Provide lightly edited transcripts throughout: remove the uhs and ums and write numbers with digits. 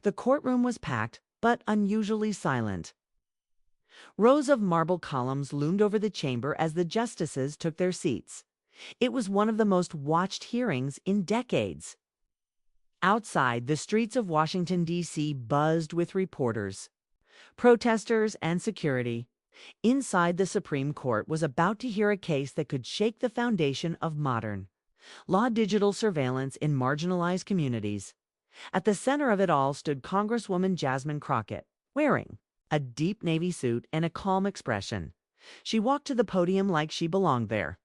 The courtroom was packed, but unusually silent. Rows of marble columns loomed over the chamber as the justices took their seats. It was one of the most watched hearings in decades. Outside, the streets of Washington, D.C. buzzed with reporters, protesters, and security. Inside, the Supreme Court was about to hear a case that could shake the foundation of modern law: digital surveillance in marginalized communities. At the center of it all stood Congresswoman Jasmine Crockett, wearing a deep navy suit and a calm expression. She walked to the podium like she belonged there.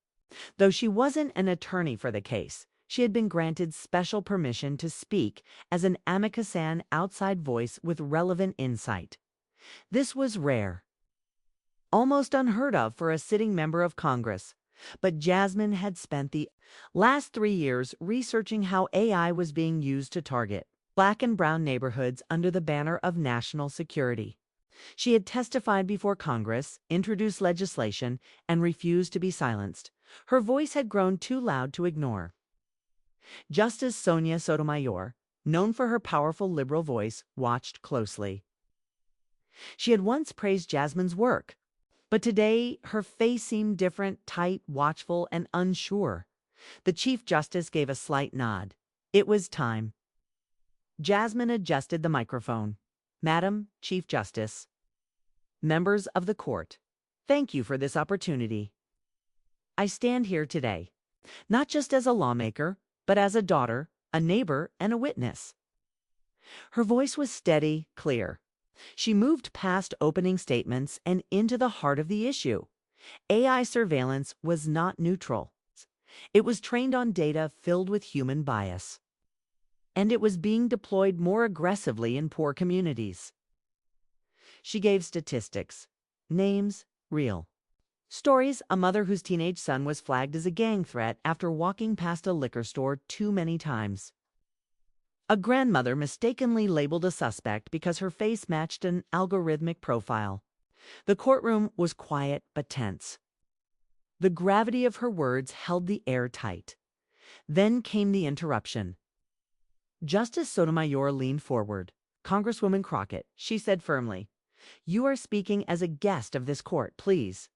Though she wasn't an attorney for the case, she had been granted special permission to speak as an amicus outside voice with relevant insight. This was rare, almost unheard of for a sitting member of Congress. But Jasmine had spent the last 3 years researching how AI was being used to target Black and brown neighborhoods under the banner of national security. She had testified before Congress, introduced legislation, and refused to be silenced. Her voice had grown too loud to ignore. Justice Sotomayor, known for her powerful liberal voice, watched closely. She had once praised Jasmine's work, but today her face seemed different, tight, watchful, and unsure. The Chief Justice gave a slight nod. It was time. Jasmine adjusted the microphone. "Madam Chief Justice, members of the court, thank you for this opportunity. I stand here today, not just as a lawmaker, but as a daughter, a neighbor, and a witness." Her voice was steady, clear. She moved past opening statements and into the heart of the issue. AI surveillance was not neutral. It was trained on data filled with human bias. And it was being deployed more aggressively in poor communities. She gave statistics, names, real stories: a mother whose teenage son was flagged as a gang threat after walking past a liquor store too many times. A grandmother mistakenly labeled a suspect because her face matched an algorithmic profile. The courtroom was quiet but tense. The gravity of her words held the air tight. Then came the interruption. Justice Sotomayor leaned forward. "Congresswoman Crockett," she said firmly, "you are speaking as a guest of this court, please.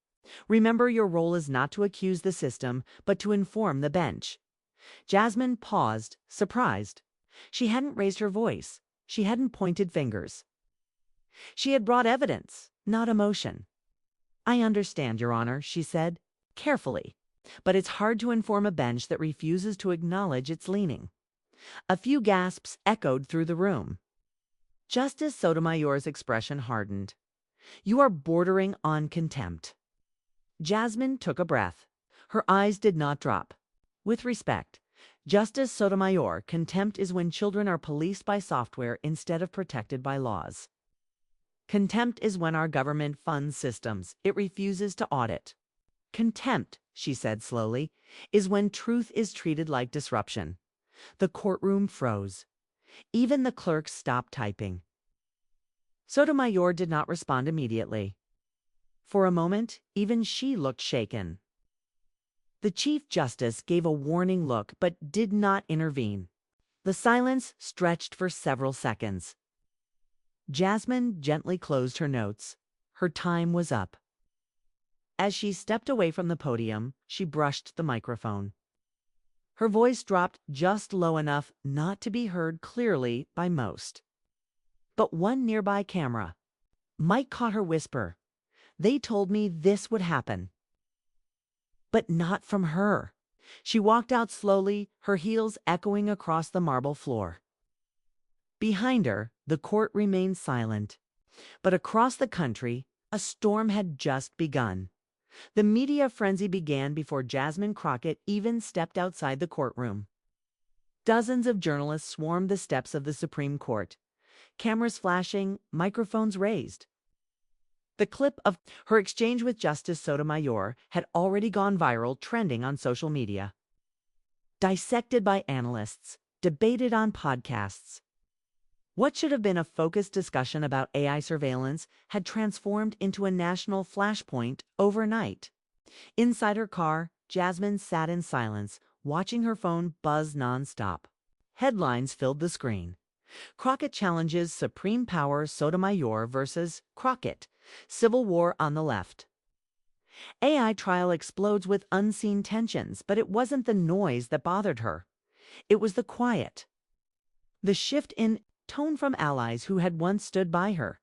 Remember, your role is not to accuse the system, but to inform the bench." Jasmine paused, surprised. She hadn't raised her voice. She hadn't pointed fingers. She had brought evidence, not emotion. "I understand, Your Honor," she said, carefully, "but it's hard to inform a bench that refuses to acknowledge its leaning." A few gasps echoed through the room. Justice Sotomayor's expression hardened. "You are bordering on contempt." Jasmine took a breath. Her eyes did not drop. "With respect, Justice Sotomayor, contempt is when children are policed by software instead of protected by laws. Contempt is when our government funds systems it refuses to audit. Contempt," she said slowly, "is when truth is treated like disruption." The courtroom froze. Even the clerks stopped typing. Sotomayor did not respond immediately. For a moment, even she looked shaken. The Chief Justice gave a warning look but did not intervene. The silence stretched for several seconds. Jasmine gently closed her notes. Her time was up. As she stepped away from the podium, she brushed the microphone. Her voice dropped just low enough not to be heard clearly by most. But one nearby camera might caught her whisper. "They told me this would happen." But not from her. She walked out slowly, her heels echoing across the marble floor. Behind her, the court remained silent. But across the country, a storm had just begun. The media frenzy began before Jasmine Crockett even stepped outside the courtroom. Dozens of journalists swarmed the steps of the Supreme Court, cameras flashing, microphones raised. The clip of her exchange with Justice Sotomayor had already gone viral, trending on social media. Dissected by analysts, debated on podcasts. What should have been a focused discussion about AI surveillance had transformed into a national flashpoint overnight. Inside her car, Jasmine sat in silence, watching her phone buzz nonstop. Headlines filled the screen. Crockett challenges supreme power Sotomayor versus Crockett. Civil war on the left. AI trial explodes with unseen tensions, but it wasn't the noise that bothered her. It was the quiet. The shift in tone from allies who had once stood by her.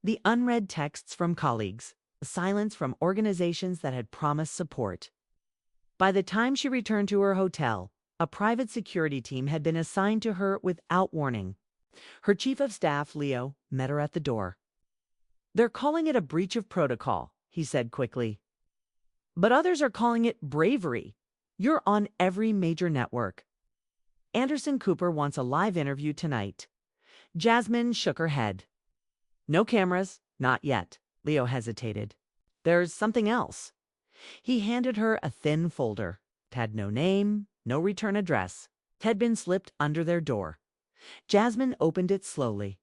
The unread texts from colleagues. The silence from organizations that had promised support. By the time she returned to her hotel, a private security team had been assigned to her without warning. Her chief of staff, Leo, met her at the door. "They're calling it a breach of protocol," he said quickly. "But others are calling it bravery. You're on every major network. Anderson Cooper wants a live interview tonight." Jasmine shook her head. "No cameras, not yet." Leo hesitated. "There's something else." He handed her a thin folder. It had no name, no return address. It had been slipped under their door. Jasmine opened it slowly.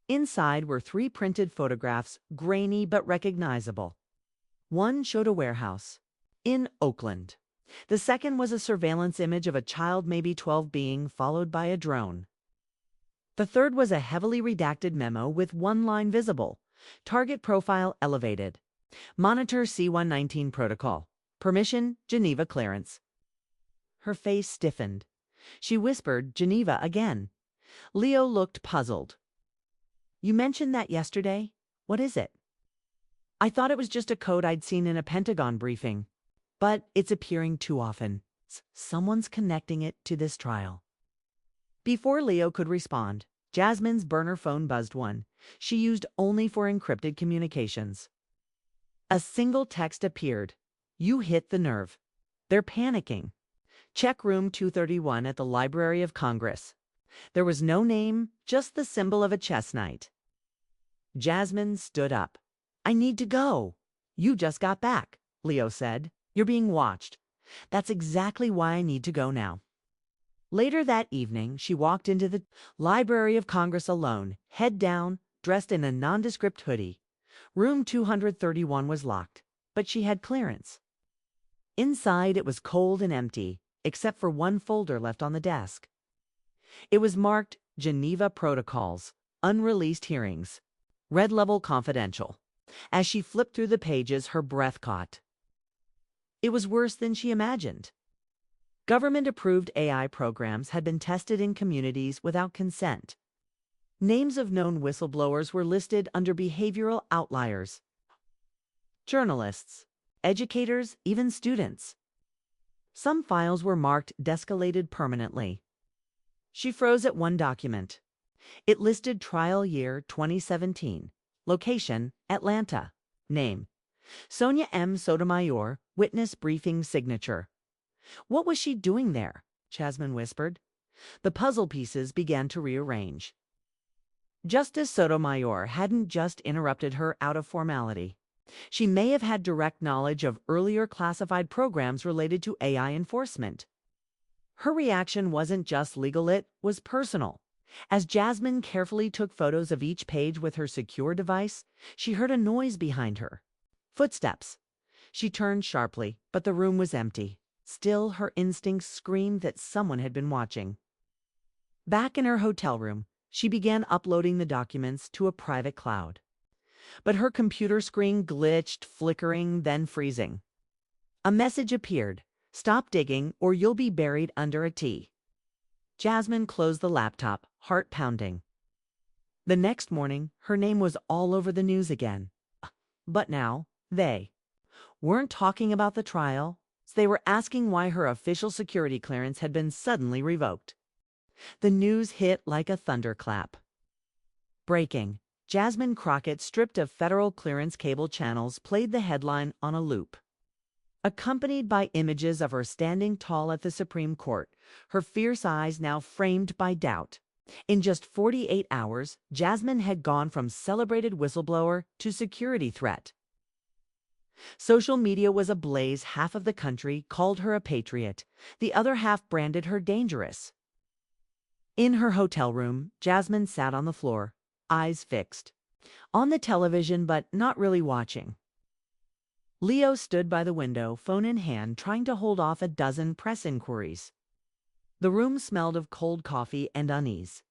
Inside were 3 printed photographs, grainy but recognizable. One showed a warehouse in Oakland. The second was a surveillance image of a child, maybe 12, being followed by a drone. The third was a heavily redacted memo with one line visible. Target profile elevated. Monitor C-119 protocol. Permission, Geneva clearance. Her face stiffened. She whispered, "Geneva again." Leo looked puzzled. "You mentioned that yesterday. What is it?" "I thought it was just a code I'd seen in a Pentagon briefing. But it's appearing too often. Someone's connecting it to this trial." Before Leo could respond, Jasmine's burner phone buzzed one she used only for encrypted communications. A single text appeared. "You hit the nerve. They're panicking. Check room 231 at the Library of Congress." There was no name, just the symbol of a chess knight. Jasmine stood up. "I need to go." "You just got back," Leo said. "You're being watched." "That's exactly why I need to go now." Later that evening, she walked into the Library of Congress alone, head down, dressed in a nondescript hoodie. Room 231 was locked, but she had clearance. Inside, it was cold and empty, except for one folder left on the desk. It was marked Geneva Protocols, Unreleased Hearings, Red Level Confidential. As she flipped through the pages, her breath caught. It was worse than she imagined. Government-approved AI programs had been tested in communities without consent. Names of known whistleblowers were listed under behavioral outliers. Journalists, educators, even students. Some files were marked descalated permanently. She froze at one document. It listed trial year 2017. Location, Atlanta. Name, Sonia M. Sotomayor, witness briefing signature. What was she doing there? Jasmine whispered. The puzzle pieces began to rearrange. Justice Sotomayor hadn't just interrupted her out of formality. She may have had direct knowledge of earlier classified programs related to AI enforcement. Her reaction wasn't just legal, it was personal. As Jasmine carefully took photos of each page with her secure device, she heard a noise behind her. Footsteps. She turned sharply, but the room was empty. Still, her instincts screamed that someone had been watching. Back in her hotel room, she began uploading the documents to a private cloud. But her computer screen glitched, flickering, then freezing. A message appeared. "Stop digging, or you'll be buried under a T." Jasmine closed the laptop, heart pounding. The next morning, her name was all over the news again. But now, they weren't talking about the trial. They were asking why her official security clearance had been suddenly revoked. The news hit like a thunderclap. Breaking. Jasmine Crockett, stripped of federal clearance cable channels, played the headline on a loop. Accompanied by images of her standing tall at the Supreme Court, her fierce eyes now framed by doubt. In just 48 hours, Jasmine had gone from celebrated whistleblower to security threat. Social media was ablaze. Half of the country called her a patriot. The other half branded her dangerous. In her hotel room, Jasmine sat on the floor, eyes fixed. On the television, but not really watching. Leo stood by the window, phone in hand, trying to hold off a dozen press inquiries. The room smelled of cold coffee and unease.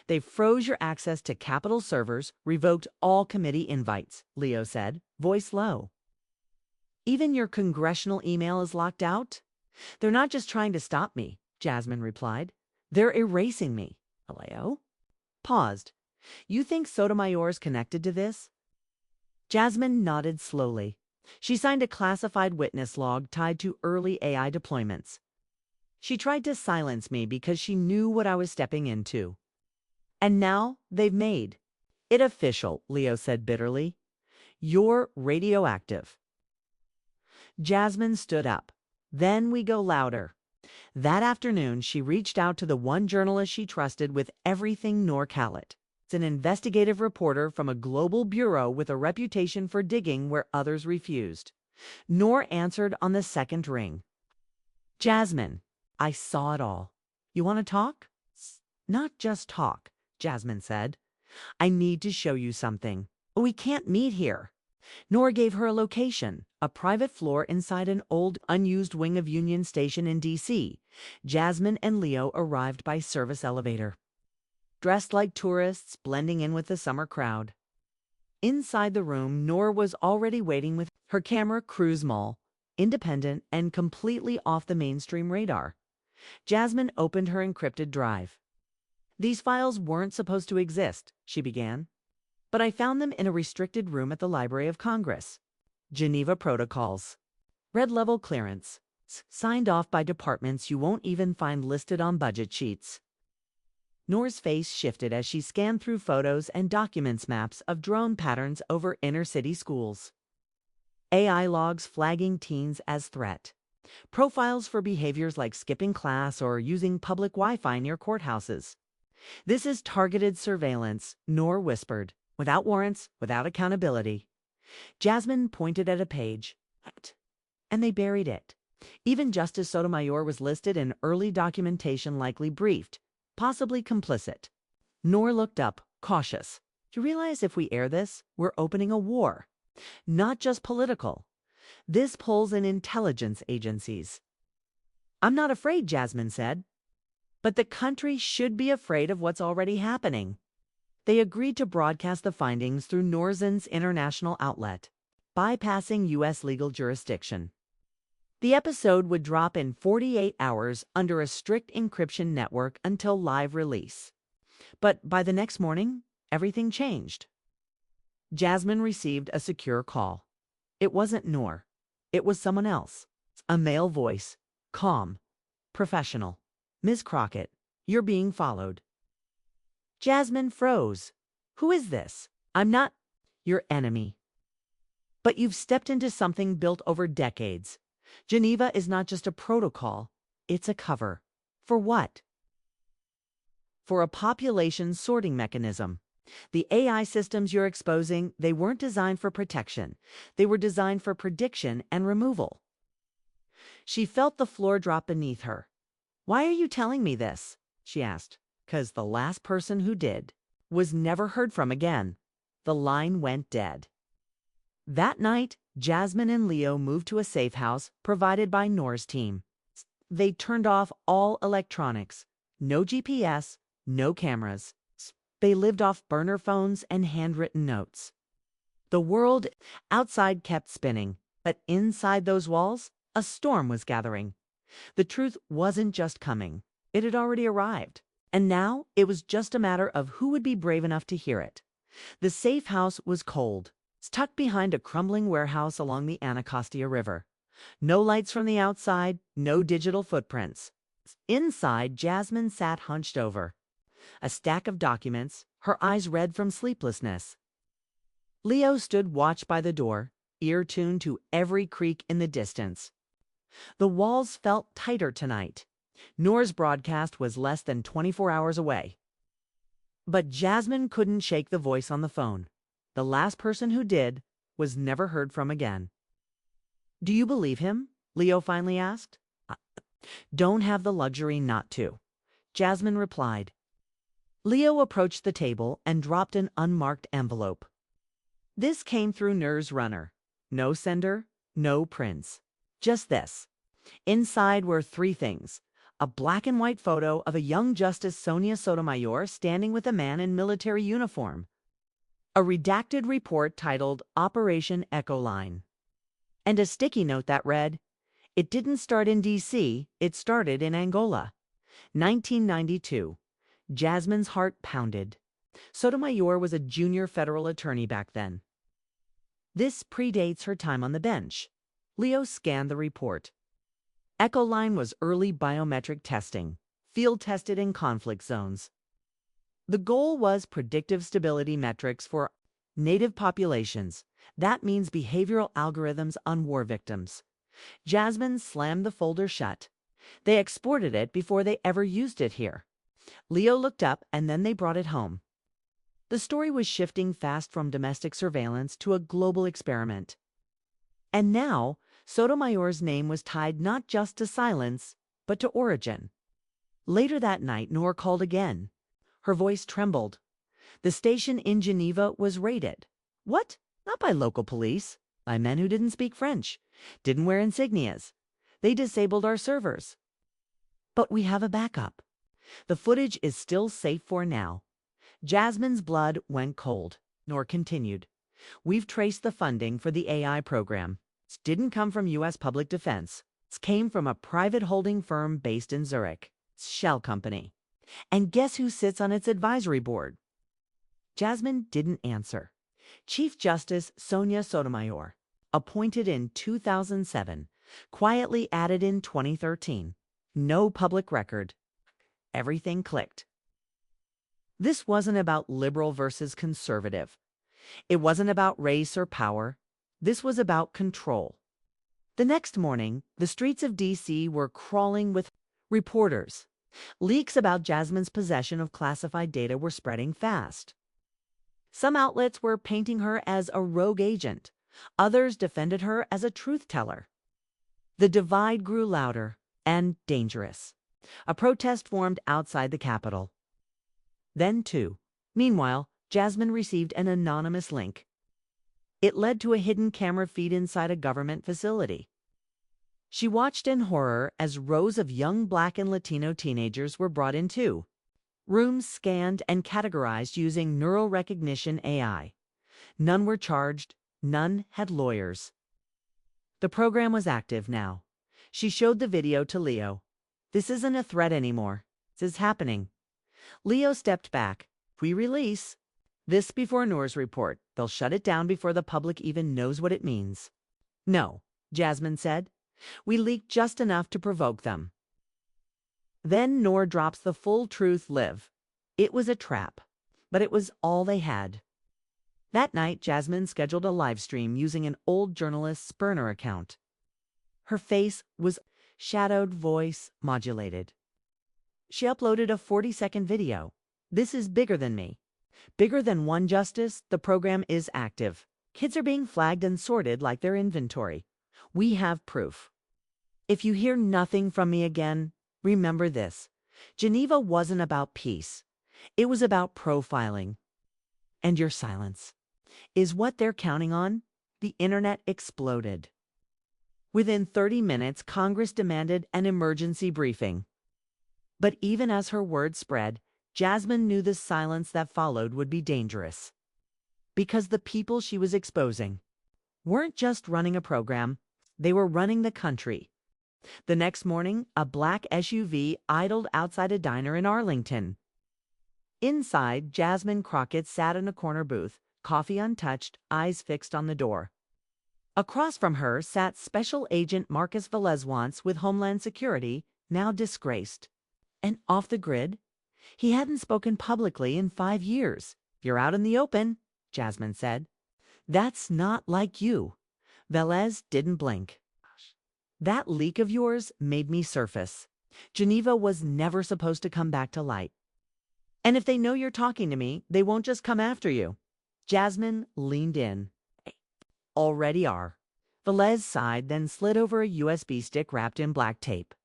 They froze your access to Capitol servers, revoked all committee invites, Leo said, voice low. Even your congressional email is locked out? They're not just trying to stop me, Jasmine replied. They're erasing me. Leo paused. You think Sotomayor's connected to this? Jasmine nodded slowly. She signed a classified witness log tied to early AI deployments. She tried to silence me because she knew what I was stepping into. And now they've made it official, Leo said bitterly. You're radioactive. Jasmine stood up. Then we go louder. That afternoon, she reached out to the one journalist she trusted with everything Noor Khaled. It's an investigative reporter from a global bureau with a reputation for digging where others refused. Noor answered on the second ring. Jasmine, I saw it all. You want to talk? Not just talk, Jasmine said. I need to show you something. We can't meet here. Noor gave her a location, a private floor inside an old, unused wing of Union Station in D.C. Jasmine and Leo arrived by service elevator, dressed like tourists, blending in with the summer crowd. Inside the room, Noor was already waiting with her camera crew, small, independent, and completely off the mainstream radar. Jasmine opened her encrypted drive. These files weren't supposed to exist, she began. But I found them in a restricted room at the Library of Congress. Geneva Protocols. Red level clearance. Signed off by departments you won't even find listed on budget sheets. Noor's face shifted as she scanned through photos and documents maps of drone patterns over inner-city schools. AI logs flagging teens as threat. Profiles for behaviors like skipping class or using public Wi-Fi near courthouses. This is targeted surveillance, Noor whispered. Without warrants, without accountability. Jasmine pointed at a page. And they buried it. Even Justice Sotomayor was listed in early documentation, likely briefed, possibly complicit. Noor looked up, cautious. Do you realize if we air this, we're opening a war? Not just political. This pulls in intelligence agencies. I'm not afraid, Jasmine said. But the country should be afraid of what's already happening. They agreed to broadcast the findings through Norzen's international outlet, bypassing U.S. legal jurisdiction. The episode would drop in 48 hours under a strict encryption network until live release. But by the next morning, everything changed. Jasmine received a secure call. It wasn't Noor. It was someone else. A male voice. Calm. Professional. Ms. Crockett, you're being followed. Jasmine froze. Who is this? I'm not your enemy. But you've stepped into something built over decades. Geneva is not just a protocol, it's a cover. For what? For a population sorting mechanism. The AI systems you're exposing, they weren't designed for protection. They were designed for prediction and removal. She felt the floor drop beneath her. Why are you telling me this? She asked. 'Cause the last person who did was never heard from again. The line went dead. That night, Jasmine and Leo moved to a safe house provided by Noor's team. They turned off all electronics. No GPS, no cameras. They lived off burner phones and handwritten notes. The world outside kept spinning, but inside those walls, a storm was gathering. The truth wasn't just coming. It had already arrived. And now it was just a matter of who would be brave enough to hear it. The safe house was cold, tucked behind a crumbling warehouse along the Anacostia River. No lights from the outside, no digital footprints. Inside, Jasmine sat hunched over. A stack of documents, her eyes red from sleeplessness. Leo stood watch by the door, ear tuned to every creak in the distance. The walls felt tighter tonight. Noor's broadcast was less than 24 hours away. But Jasmine couldn't shake the voice on the phone. The last person who did was never heard from again. Do you believe him? Leo finally asked. Don't have the luxury not to, Jasmine replied. Leo approached the table and dropped an unmarked envelope. This came through Noor's runner. No sender, no prints. Just this. Inside were three things. a black and white photo of a young Justice Sonia Sotomayor standing with a man in military uniform. A redacted report titled Operation Echo Line. And a sticky note that read, "It didn't start in D.C., it started in Angola." 1992. Jasmine's heart pounded. Sotomayor was a junior federal attorney back then. This predates her time on the bench. Leo scanned the report. Echo Line was early biometric testing, field-tested in conflict zones. The goal was predictive stability metrics for native populations. That means behavioral algorithms on war victims. Jasmine slammed the folder shut. They exported it before they ever used it here. Leo looked up, and then they brought it home. The story was shifting fast from domestic surveillance to a global experiment. And now, Sotomayor's name was tied not just to silence, but to origin. Later that night, Noor called again. Her voice trembled. The station in Geneva was raided. What? Not by local police. By men who didn't speak French, didn't wear insignias. They disabled our servers. But we have a backup. The footage is still safe for now. Jasmine's blood went cold. Noor continued. We've traced the funding for the AI program. It didn't come from U.S. public defense. It came from a private holding firm based in Zurich. Shell Company. And guess who sits on its advisory board? Jasmine didn't answer. Chief Justice Sonia Sotomayor, appointed in 2007, quietly added in 2013. No public record. Everything clicked. This wasn't about liberal versus conservative. It wasn't about race or power. This was about control. The next morning, the streets of D.C. were crawling with reporters. Leaks about Jasmine's possession of classified data were spreading fast. Some outlets were painting her as a rogue agent. Others defended her as a truth-teller. The divide grew louder and dangerous. A protest formed outside the Capitol. Then, meanwhile, Jasmine received an anonymous link. It led to a hidden camera feed inside a government facility. She watched in horror as rows of young Black and Latino teenagers were brought in too. Rooms scanned and categorized using neural recognition AI. None were charged, none had lawyers. The program was active now. She showed the video to Leo. This isn't a threat anymore. This is happening. Leo stepped back. We release this before Noor's report. They'll shut it down before the public even knows what it means. No, Jasmine said. We leaked just enough to provoke them. Then Noor drops the full truth live. It was a trap, but it was all they had. That night, Jasmine scheduled a live stream using an old journalist's burner account. Her face was shadowed, voice modulated. She uploaded a 40-second video. This is bigger than me. Bigger than one justice, the program is active. Kids are being flagged and sorted like their inventory. We have proof. If you hear nothing from me again, remember this. Geneva wasn't about peace. It was about profiling. And your silence is what they're counting on. The internet exploded. Within 30 minutes, Congress demanded an emergency briefing. But even as her words spread, Jasmine knew the silence that followed would be dangerous. Because the people she was exposing weren't just running a program, they were running the country. The next morning, a black SUV idled outside a diner in Arlington. Inside, Jasmine Crockett sat in a corner booth, coffee untouched, eyes fixed on the door. Across from her sat Special Agent Marcus Velez with Homeland Security, now disgraced. And off the grid? He hadn't spoken publicly in 5 years. You're out in the open, Jasmine said. That's not like you. Velez didn't blink. That leak of yours made me surface. Geneva was never supposed to come back to light. And if they know you're talking to me, they won't just come after you. Jasmine leaned in. Already are. Velez sighed, then slid over a USB stick wrapped in black tape.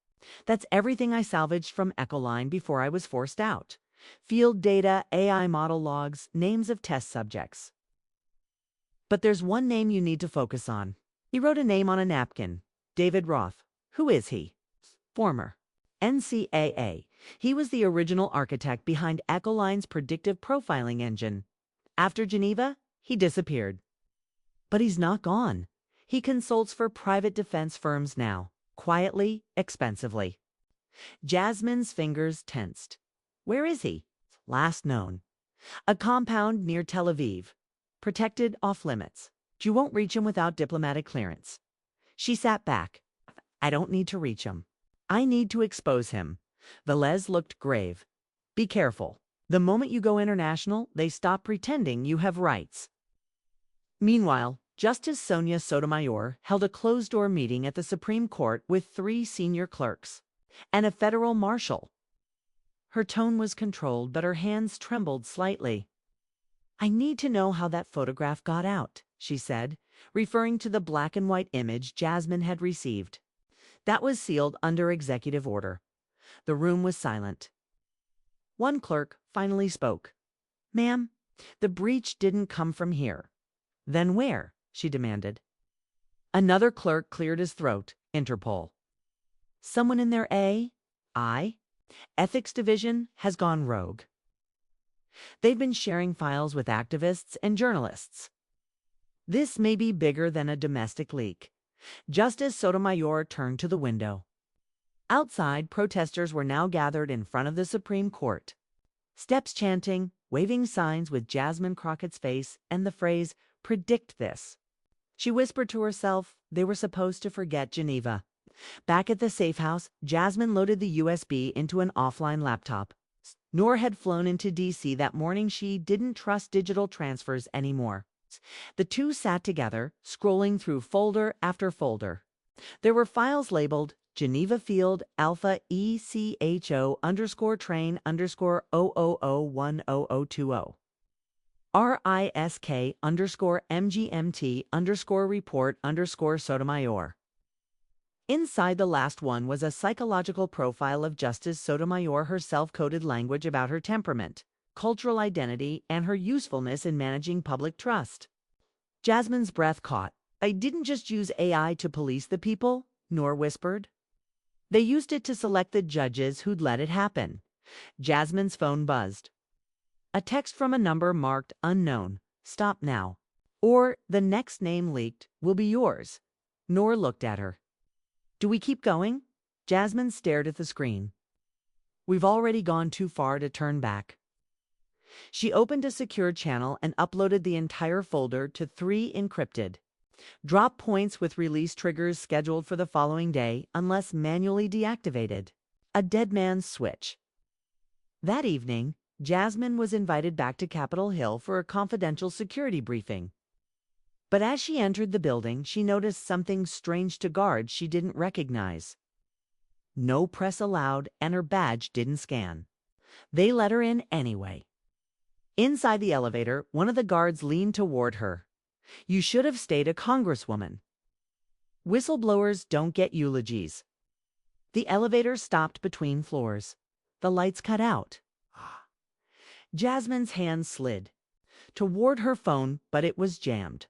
That's everything I salvaged from Echoline before I was forced out. Field data, AI model logs, names of test subjects. But there's one name you need to focus on. He wrote a name on a napkin. David Roth. Who is he? Former. NCAA. He was the original architect behind Echoline's predictive profiling engine. After Geneva, he disappeared. But he's not gone. He consults for private defense firms now, quietly, expensively. Jasmine's fingers tensed. Where is he? Last known. A compound near Tel Aviv. Protected off limits. You won't reach him without diplomatic clearance. She sat back. I don't need to reach him. I need to expose him. Velez looked grave. Be careful. The moment you go international, they stop pretending you have rights. Meanwhile, Justice Sonia Sotomayor held a closed-door meeting at the Supreme Court with 3 senior clerks and a federal marshal. Her tone was controlled, but her hands trembled slightly. I need to know how that photograph got out, she said, referring to the black and white image Jasmine had received. That was sealed under executive order. The room was silent. One clerk finally spoke. Ma'am, the breach didn't come from here. Then where? She demanded. Another clerk cleared his throat. Interpol. Someone in their AI Ethics Division has gone rogue. They've been sharing files with activists and journalists. This may be bigger than a domestic leak. Justice Sotomayor turned to the window. Outside, protesters were now gathered in front of the Supreme Court. Steps chanting, waving signs with Jasmine Crockett's face and the phrase, "Predict this." She whispered to herself they were supposed to forget Geneva. Back at the safe house, Jasmine loaded the USB into an offline laptop. Noor had flown into D.C. that morning. She didn't trust digital transfers anymore. The two sat together, scrolling through folder after folder. There were files labeled Geneva Field Alpha ECHO _train _0001020. RISK _MGMT _report _Sotomayor. Inside the last one was a psychological profile of Justice Sotomayor, her self-coded language about her temperament, cultural identity, and her usefulness in managing public trust. Jasmine's breath caught. I didn't just use AI to police the people, Noor whispered. They used it to select the judges who'd let it happen. Jasmine's phone buzzed. A text from a number marked unknown. Stop now. Or the next name leaked will be yours. Noor looked at her. Do we keep going? Jasmine stared at the screen. We've already gone too far to turn back. She opened a secure channel and uploaded the entire folder to 3 encrypted. Drop points with release triggers scheduled for the following day unless manually deactivated. A dead man's switch. That evening, Jasmine was invited back to Capitol Hill for a confidential security briefing. But as she entered the building, she noticed something strange to guards she didn't recognize. No press allowed, and her badge didn't scan. They let her in anyway. Inside the elevator, one of the guards leaned toward her. You should have stayed a congresswoman. Whistleblowers don't get eulogies. The elevator stopped between floors. The lights cut out. Jasmine's hand slid toward her phone, but it was jammed.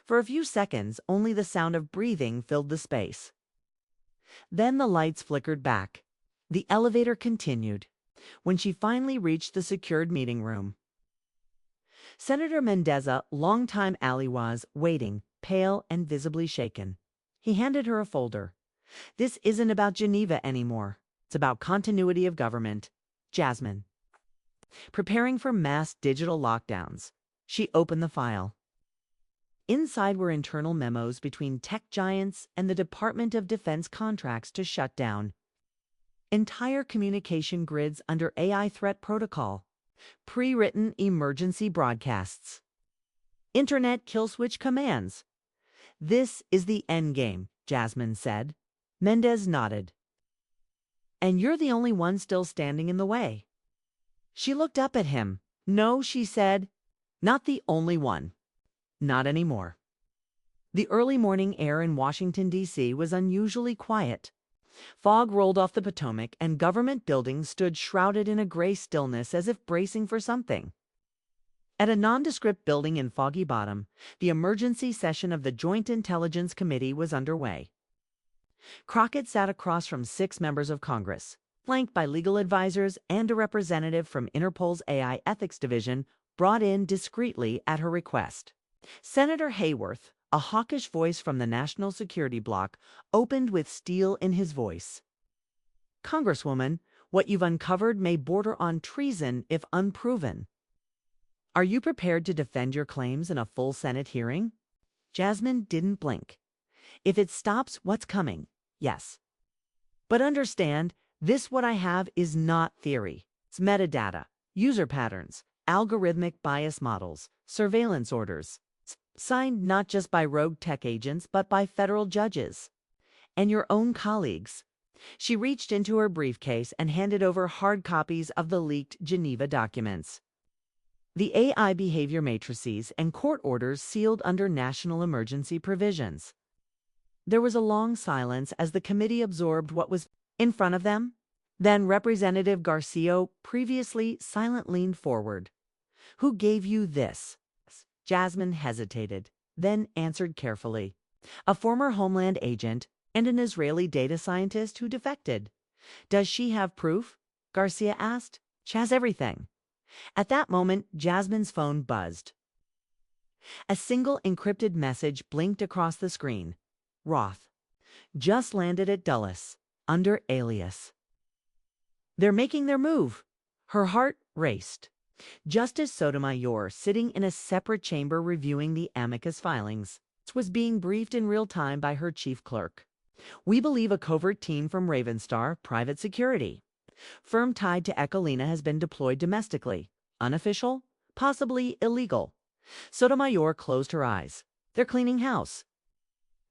For a few seconds, only the sound of breathing filled the space. Then the lights flickered back. The elevator continued. When she finally reached the secured meeting room, Senator Menendez, longtime ally, was waiting, pale and visibly shaken. He handed her a folder. This isn't about Geneva anymore. It's about continuity of government. Jasmine. Preparing for mass digital lockdowns. She opened the file. Inside were internal memos between tech giants and the Department of Defense contracts to shut down entire communication grids under AI threat protocol, pre-written emergency broadcasts, internet kill switch commands. This is the endgame, Jasmine said. Mendez nodded. And you're the only one still standing in the way. She looked up at him. No, she said, not the only one. Not anymore. The early morning air in Washington, D.C. was unusually quiet. Fog rolled off the Potomac, and government buildings stood shrouded in a gray stillness as if bracing for something. At a nondescript building in Foggy Bottom, the emergency session of the Joint Intelligence Committee was underway. Crockett sat across from 6 members of Congress, flanked by legal advisors and a representative from Interpol's AI Ethics Division brought in discreetly at her request. Senator Hayworth, a hawkish voice from the National Security Bloc, opened with steel in his voice. "Congresswoman, what you've uncovered may border on treason if unproven. Are you prepared to defend your claims in a full Senate hearing?" Jasmine didn't blink. "If it stops what's coming, yes. But understand, what I have is not theory. It's metadata, user patterns, algorithmic bias models, surveillance orders, signed not just by rogue tech agents, but by federal judges and your own colleagues." She reached into her briefcase and handed over hard copies of the leaked Geneva documents. The AI behavior matrices and court orders sealed under national emergency provisions. There was a long silence as the committee absorbed what was in front of them. Then Representative Garcia, previously silent, leaned forward. "Who gave you this?" Jasmine hesitated, then answered carefully. "A former Homeland agent and an Israeli data scientist who defected." "Does she have proof?" Garcia asked. "She has everything." At that moment, Jasmine's phone buzzed. A single encrypted message blinked across the screen. "Roth. Just landed at Dulles, under alias." "They're making their move." Her heart raced. Justice Sotomayor, sitting in a separate chamber reviewing the amicus filings, was being briefed in real time by her chief clerk. "We believe a covert team from Ravenstar Private Security, firm tied to Ecolina, has been deployed domestically. Unofficial, possibly illegal." Sotomayor closed her eyes. "They're cleaning house."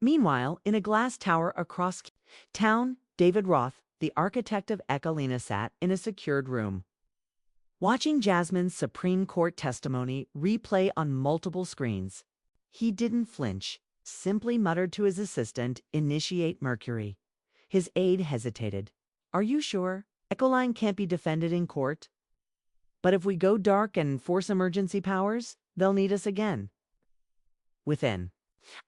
Meanwhile, in a glass tower across town, David Roth, the architect of Ecolina, sat in a secured room, watching Jasmine's Supreme Court testimony replay on multiple screens. He didn't flinch, simply muttered to his assistant, "Initiate Mercury." His aide hesitated. "Are you sure? Ecoline can't be defended in court." "But if we go dark and force emergency powers, they'll need us again." Within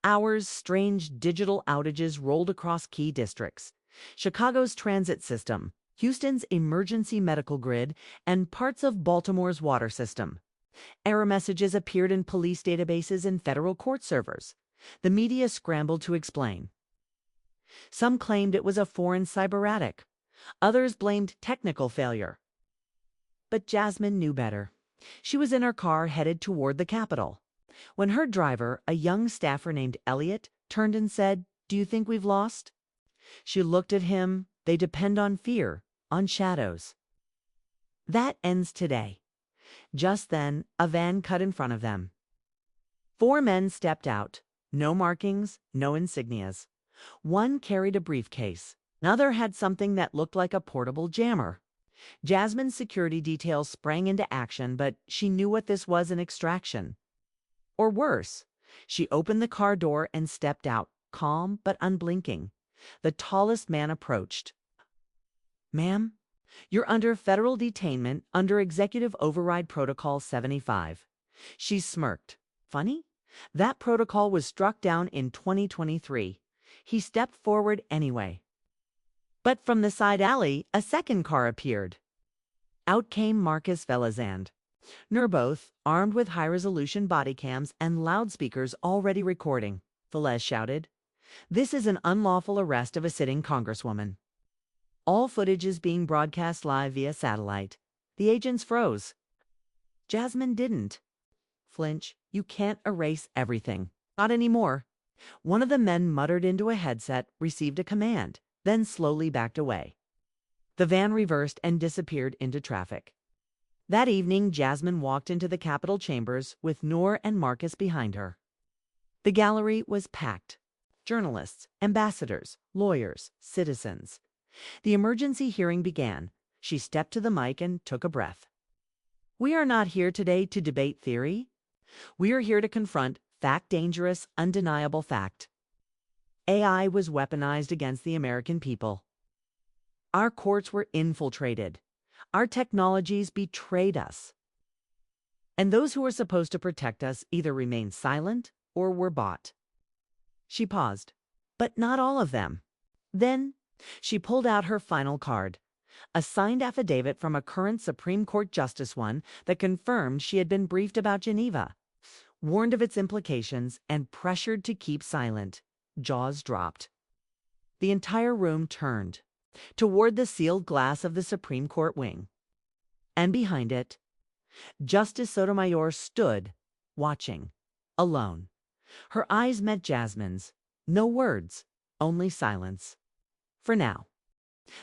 hours, strange digital outages rolled across key districts. Chicago's transit system, Houston's emergency medical grid, and parts of Baltimore's water system. Error messages appeared in police databases and federal court servers. The media scrambled to explain. Some claimed it was a foreign cyberattack. Others blamed technical failure. But Jasmine knew better. She was in her car headed toward the Capitol, when her driver, a young staffer named Elliot, turned and said, "Do you think we've lost?" She looked at him. "They depend on fear, on shadows." "That ends today." Just then, a van cut in front of them. 4 men stepped out. No markings, no insignias. One carried a briefcase. Another had something that looked like a portable jammer. Jasmine's security detail sprang into action, but she knew what this was: an extraction. Or worse. She opened the car door and stepped out, calm but unblinking. The tallest man approached. "Ma'am, you're under federal detainment under Executive Override Protocol 75. She smirked. Funny? That protocol was struck down in 2023. He stepped forward anyway. But from the side alley, a second car appeared. Out came Marcus Velazand. Both armed with high-resolution body cams and loudspeakers already recording. Velez shouted, "This is an unlawful arrest of a sitting congresswoman. All footage is being broadcast live via satellite." The agents froze. Jasmine didn't flinch. "You can't erase everything. Not anymore." One of the men muttered into a headset, received a command, then slowly backed away. The van reversed and disappeared into traffic. That evening, Jasmine walked into the Capitol chambers with Noor and Marcus behind her. The gallery was packed. Journalists, ambassadors, lawyers, citizens. The emergency hearing began. She stepped to the mic and took a breath. "We are not here today to debate theory. We are here to confront fact, dangerous, undeniable fact. AI was weaponized against the American people. Our courts were infiltrated. Our technologies betrayed us. And those who were supposed to protect us either remained silent or were bought." She paused. "But not all of them." Then, she pulled out her final card, a signed affidavit from a current Supreme Court justice, one that confirmed she had been briefed about Geneva, warned of its implications, and pressured to keep silent. Jaws dropped. The entire room turned toward the sealed glass of the Supreme Court wing. And behind it, Justice Sotomayor stood, watching, alone. Her eyes met Jasmine's. No words, only silence. For now.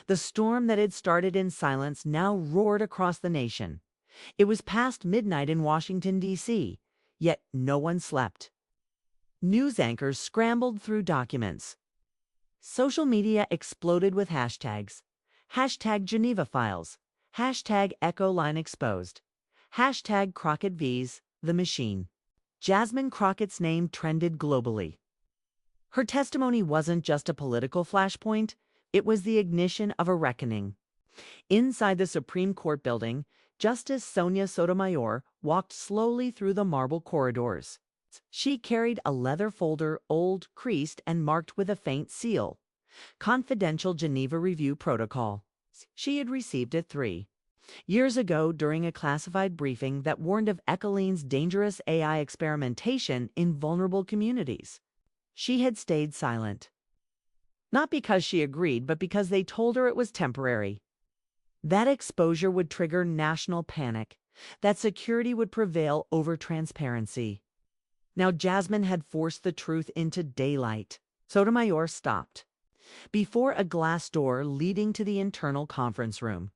The storm that had started in silence now roared across the nation. It was past midnight in Washington, D.C., yet no one slept. News anchors scrambled through documents. Social media exploded with hashtags. Hashtag Geneva Files. Hashtag Echo Line Exposed. Hashtag Crockett vs. The Machine. Jasmine Crockett's name trended globally. Her testimony wasn't just a political flashpoint, it was the ignition of a reckoning. Inside the Supreme Court building, Justice Sonia Sotomayor walked slowly through the marble corridors. She carried a leather folder, old, creased, and marked with a faint seal. Confidential Geneva Review Protocol. She had received it 3 years ago during a classified briefing that warned of Echoline's dangerous AI experimentation in vulnerable communities. She had stayed silent. Not because she agreed, but because they told her it was temporary. That exposure would trigger national panic, that security would prevail over transparency. Now Jasmine had forced the truth into daylight. Sotomayor stopped before a glass door leading to the internal conference room.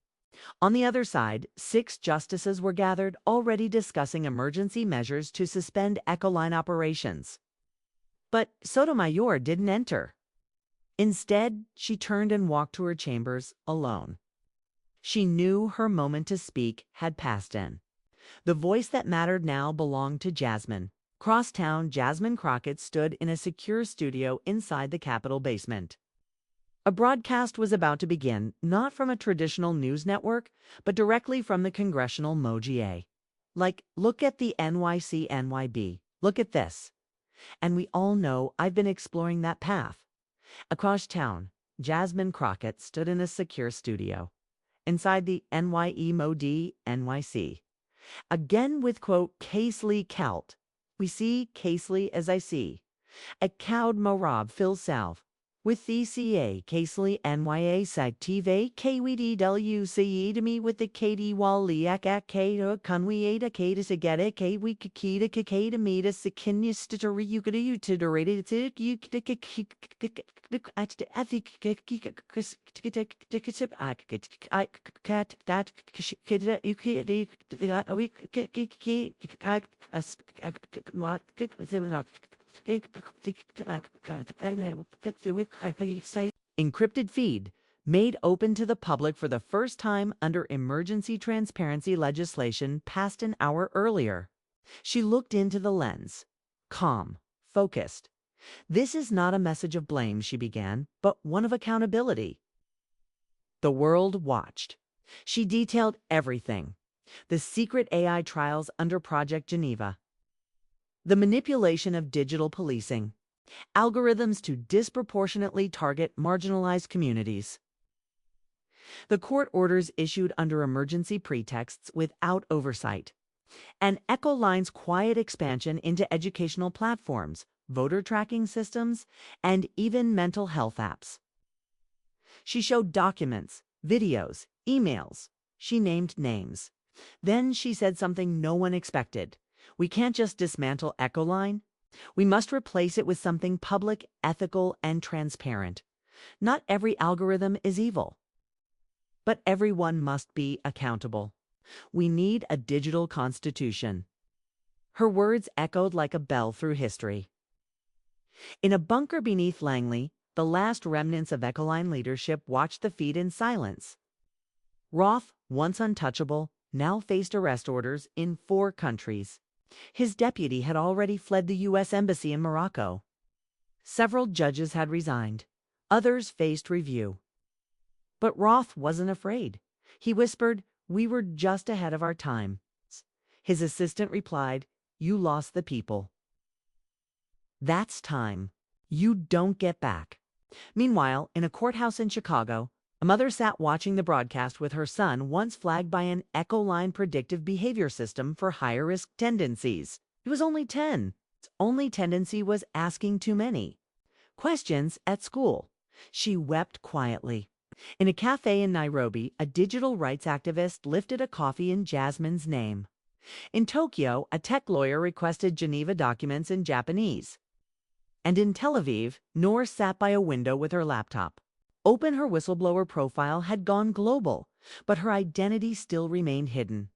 On the other side, 6 justices were gathered, already discussing emergency measures to suspend Echoline operations. But Sotomayor didn't enter. Instead, she turned and walked to her chambers alone. She knew her moment to speak had passed in. The voice that mattered now belonged to Jasmine. Crosstown Jasmine Crockett stood in a secure studio inside the Capitol basement. A broadcast was about to begin, not from a traditional news network, but directly from the congressional Mogier. Like, look at the NYC NYB. Look at this. And we all know I've been exploring that path. Across town, Jasmine Crockett stood in a secure studio. Inside the NYE Modi NYC. Again with, quote, Casely Celt. We see Casely as I see. A cowed Marab Phil Salve. With the CA Casely NYA Sagtive KWDWCE to me with the KD Waliak at K Kunwi Ada Kata Sageta K we Kikita Kikata Meta Sikinis to Ryukada Utiderated you Encrypted feed, made open to the public for the first time under emergency transparency legislation passed an hour earlier. She looked into the lens, calm, focused. This is not a message of blame, she began, but one of accountability. The world watched. She detailed everything. The secret AI trials under Project Geneva. The manipulation of digital policing. Algorithms to disproportionately target marginalized communities. The court orders issued under emergency pretexts without oversight. And Echoline's quiet expansion into educational platforms, voter tracking systems, and even mental health apps. She showed documents, videos, emails. She named names. Then she said something no one expected. We can't just dismantle Echoline. We must replace it with something public, ethical, and transparent. Not every algorithm is evil. But everyone must be accountable. We need a digital constitution. Her words echoed like a bell through history. In a bunker beneath Langley, the last remnants of Echoline leadership watched the feed in silence. Roth, once untouchable, now faced arrest orders in 4 countries. His deputy had already fled the U.S. Embassy in Morocco. Several judges had resigned. Others faced review. But Roth wasn't afraid. He whispered, "We were just ahead of our time." His assistant replied, "You lost the people. That's time. You don't get back." Meanwhile, in a courthouse in Chicago, a mother sat watching the broadcast with her son, once flagged by an Echoline predictive behavior system for higher risk tendencies. He was only 10. His only tendency was asking too many questions at school. She wept quietly. In a cafe in Nairobi, a digital rights activist lifted a coffee in Jasmine's name. In Tokyo, a tech lawyer requested Geneva documents in Japanese. And in Tel Aviv, Noor sat by a window with her laptop. Open her whistleblower profile had gone global, but her identity still remained hidden.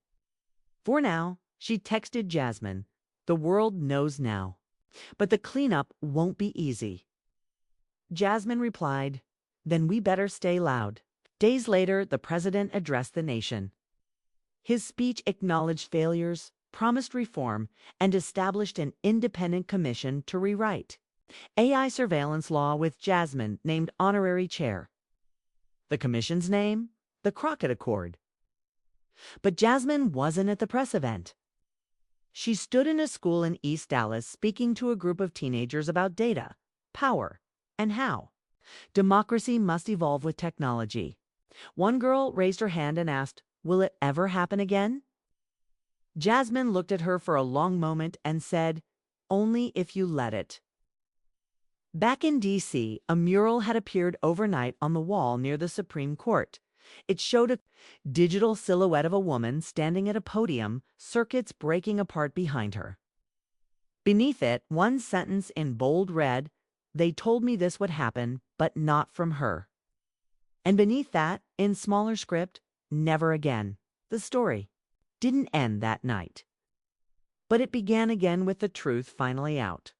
For now, she texted Jasmine, "The world knows now. But the cleanup won't be easy." Jasmine replied, "Then we better stay loud." Days later, the president addressed the nation. His speech acknowledged failures, promised reform, and established an independent commission to rewrite AI surveillance law with Jasmine named honorary chair. The commission's name? The Crockett Accord. But Jasmine wasn't at the press event. She stood in a school in East Dallas speaking to a group of teenagers about data, power, and how democracy must evolve with technology. One girl raised her hand and asked, "Will it ever happen again?" Jasmine looked at her for a long moment and said, "Only if you let it." Back in D.C., a mural had appeared overnight on the wall near the Supreme Court. It showed a digital silhouette of a woman standing at a podium, circuits breaking apart behind her. Beneath it, one sentence in bold read, "They told me this would happen, but not from her." And beneath that, in smaller script, "Never again." The story didn't end that night. But it began again with the truth finally out.